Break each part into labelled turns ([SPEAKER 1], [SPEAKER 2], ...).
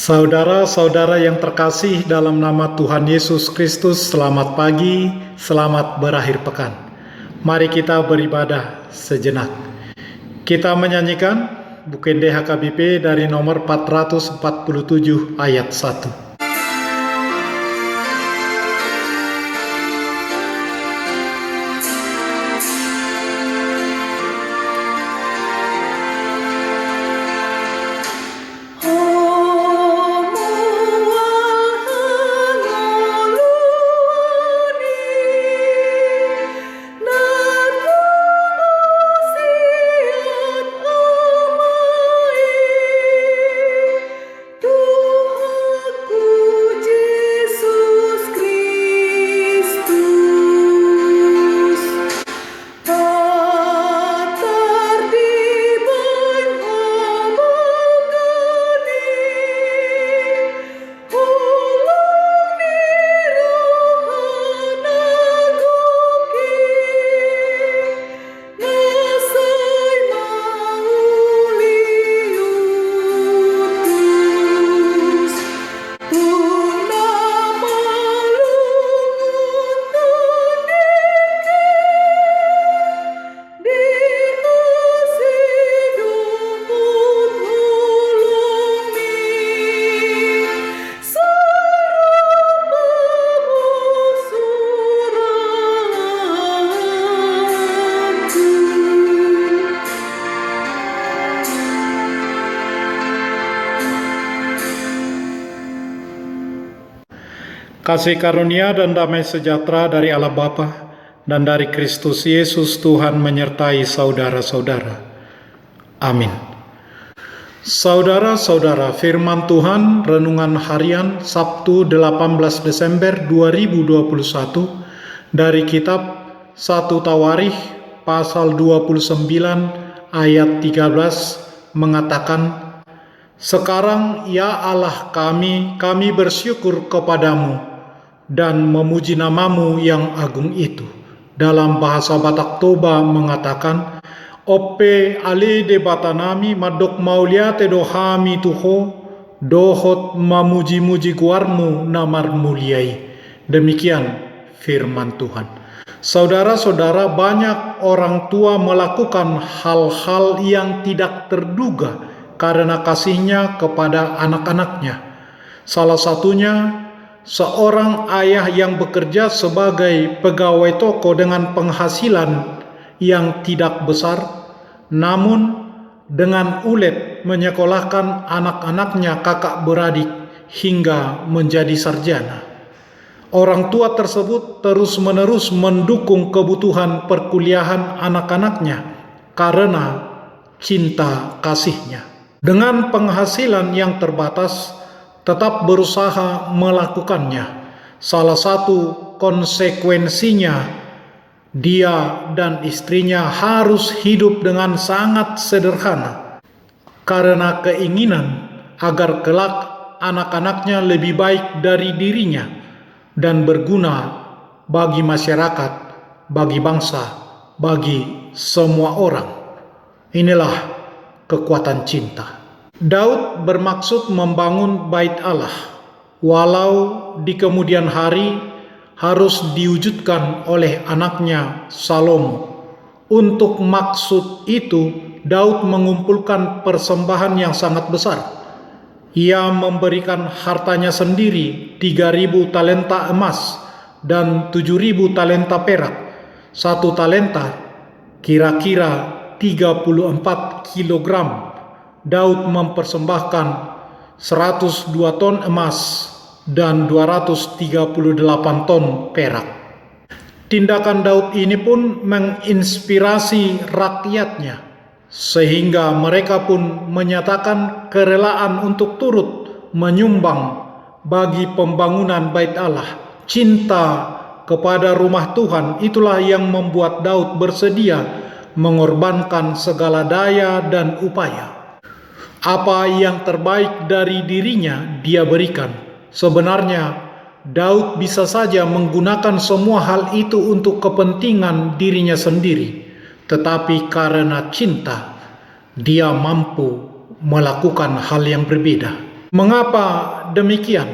[SPEAKER 1] Saudara-saudara yang terkasih dalam nama Tuhan Yesus Kristus, selamat pagi, selamat berakhir pekan. Mari kita beribadah sejenak. Kita menyanyikan Bukende HKBP dari nomor 447 ayat 1. Kasih karunia dan damai sejahtera dari Allah Bapa dan dari Kristus Yesus Tuhan menyertai saudara-saudara. Amin. Saudara-saudara, firman Tuhan renungan harian Sabtu 18 Desember 2021 dari kitab 1 Tawarikh pasal 29 ayat 13 mengatakan, "Sekarang ya Allah kami bersyukur kepadamu dan memuji namamu yang agung itu." Dalam bahasa Batak Toba mengatakan, "Ope ale de batanami madok mauliate dohami tuho, dohot mamuji-muji guarmu namar muliai." Demikian firman Tuhan. Saudara-saudara, banyak orang tua melakukan hal-hal yang tidak terduga karena kasihnya kepada anak-anaknya. Salah satunya seorang ayah yang bekerja sebagai pegawai toko dengan penghasilan yang tidak besar, namun dengan ulet menyekolahkan anak-anaknya kakak beradik hingga menjadi sarjana. Orang tua tersebut terus-menerus mendukung kebutuhan perkuliahan anak-anaknya karena cinta kasihnya. Dengan penghasilan yang terbatas, tetap berusaha melakukannya. Salah satu konsekuensinya, dia dan istrinya harus hidup dengan sangat sederhana karena keinginan agar kelak anak-anaknya lebih baik dari dirinya dan berguna bagi masyarakat, bagi bangsa, bagi semua orang. Inilah kekuatan cinta. Daud bermaksud membangun bait Allah, walau di kemudian hari harus diwujudkan oleh anaknya Salomo. Untuk maksud itu, Daud mengumpulkan persembahan yang sangat besar. Ia memberikan hartanya sendiri 3.000 talenta emas dan 7.000 talenta perak. 1 talenta kira-kira 34 kilogram. Daud mempersembahkan 102 ton emas dan 238 ton perak. Tindakan Daud ini pun menginspirasi rakyatnya, sehingga mereka pun menyatakan kerelaan untuk turut menyumbang bagi pembangunan bait Allah. Cinta kepada rumah Tuhan itulah yang membuat Daud bersedia mengorbankan segala daya dan upaya. Apa yang terbaik dari dirinya dia berikan. Sebenarnya Daud bisa saja menggunakan semua hal itu untuk kepentingan dirinya sendiri, tetapi karena cinta dia mampu melakukan hal yang berbeda. Mengapa demikian?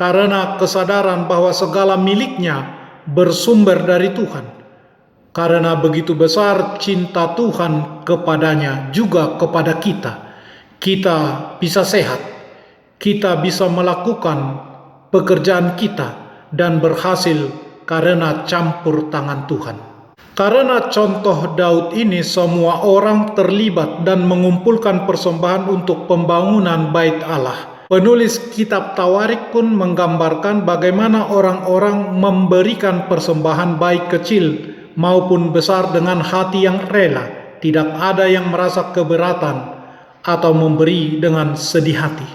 [SPEAKER 1] Karena kesadaran bahwa segala miliknya bersumber dari Tuhan. Karena begitu besar cinta Tuhan kepadanya juga kepada kita. Kita bisa sehat, kita bisa melakukan pekerjaan kita dan berhasil karena campur tangan Tuhan. Karena contoh Daud ini, semua orang terlibat dan mengumpulkan persembahan untuk pembangunan bait Allah. Penulis kitab Tawarik pun menggambarkan bagaimana orang-orang memberikan persembahan baik kecil maupun besar dengan hati yang rela. Tidak ada yang merasa keberatan atau memberi dengan sedih hati.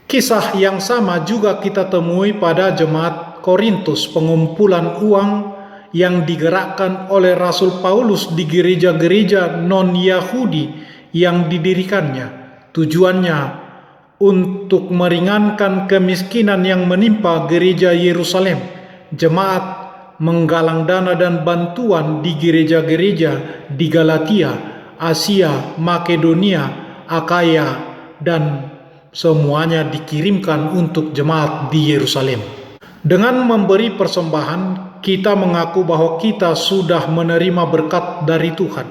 [SPEAKER 1] Kisah yang sama juga kita temui pada jemaat Korintus, pengumpulan uang yang digerakkan oleh Rasul Paulus di gereja-gereja non-Yahudi yang didirikannya. Tujuannya untuk meringankan kemiskinan yang menimpa gereja Yerusalem. Jemaat menggalang dana dan bantuan di gereja-gereja di Galatia, Asia, Makedonia, Akaya, dan semuanya dikirimkan untuk jemaat di Yerusalem. Dengan memberi persembahan, kita mengaku bahwa kita sudah menerima berkat dari Tuhan.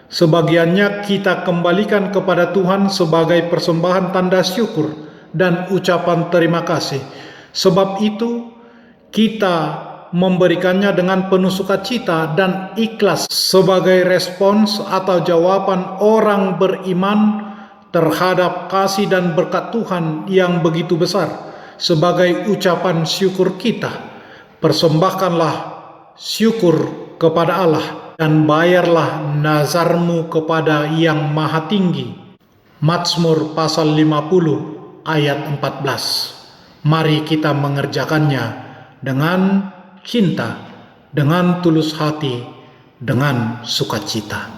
[SPEAKER 1] Sebagiannya kita kembalikan kepada Tuhan sebagai persembahan tanda syukur dan ucapan terima kasih. Sebab itu, kita memberikannya dengan penuh sukacita dan ikhlas sebagai respons atau jawaban orang beriman terhadap kasih dan berkat Tuhan yang begitu besar. Sebagai ucapan syukur kita, persembahkanlah syukur kepada Allah dan bayarlah nazarmu kepada Yang Maha Tinggi. Mazmur pasal 50 ayat 14. Mari kita mengerjakannya dengan cinta, dengan tulus hati, dengan sukacita.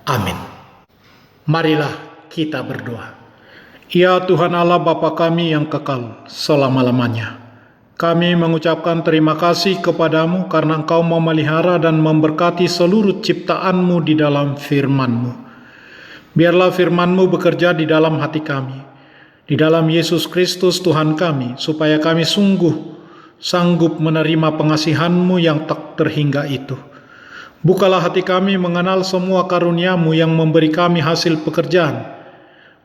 [SPEAKER 1] Amin. Marilah kita berdoa. Ya Tuhan Allah Bapa kami yang kekal selama-lamanya, kami mengucapkan terima kasih kepadamu karena Engkau memelihara dan memberkati seluruh ciptaan-Mu di dalam firman-Mu. Biarlah firman-Mu bekerja di dalam hati kami, di dalam Yesus Kristus Tuhan kami, supaya kami sungguh sanggup menerima pengasihan-Mu yang tak terhingga itu. Bukalah hati kami mengenal semua karunia-Mu yang memberi kami hasil pekerjaan,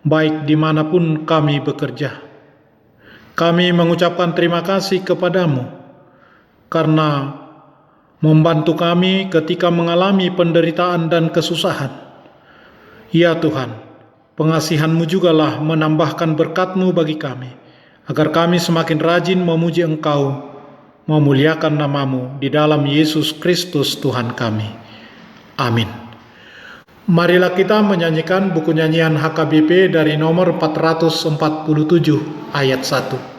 [SPEAKER 1] baik dimanapun kami bekerja. Kami mengucapkan terima kasih kepadamu karena membantu kami ketika mengalami penderitaan dan kesusahan. Ya Tuhan, pengasihan-Mu jugalah menambahkan berkat-Mu bagi kami, agar kami semakin rajin memuji Engkau, memuliakan nama-Mu di dalam Yesus Kristus Tuhan kami. Amin. Marilah kita menyanyikan buku nyanyian HKBP dari nomor 447 ayat 1.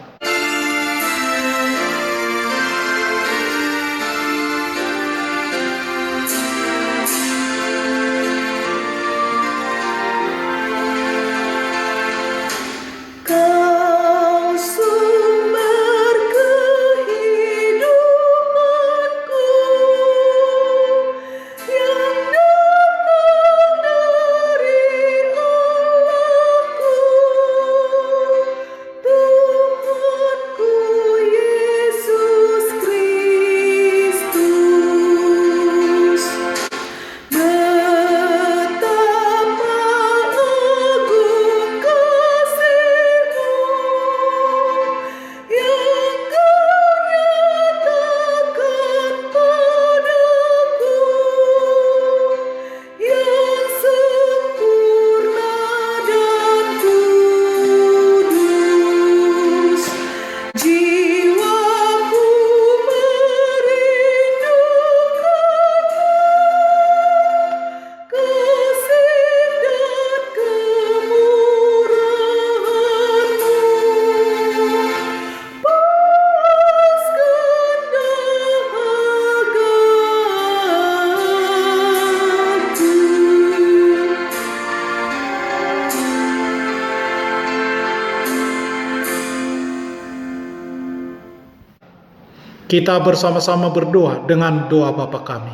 [SPEAKER 1] Kita bersama-sama berdoa dengan doa Bapa kami.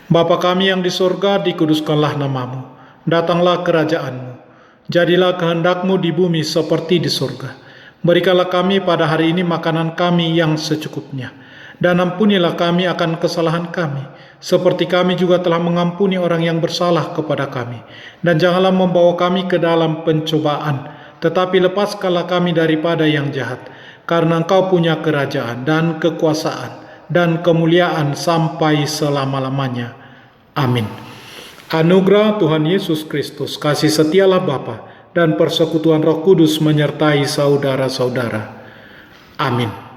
[SPEAKER 1] Bapa kami yang di surga, dikuduskanlah nama-Mu. Datanglah kerajaan-Mu. Jadilah kehendak-Mu di bumi seperti di surga. Berikanlah kami pada hari ini makanan kami yang secukupnya. Dan ampunilah kami akan kesalahan kami, seperti kami juga telah mengampuni orang yang bersalah kepada kami. Dan janganlah membawa kami ke dalam pencobaan, tetapi lepaskanlah kami daripada yang jahat. Karena Engkau punya kerajaan dan kekuasaan dan kemuliaan sampai selama-lamanya. Amin. Anugerah Tuhan Yesus Kristus, kasih setialah Bapa, dan persekutuan Roh Kudus menyertai saudara-saudara. Amin.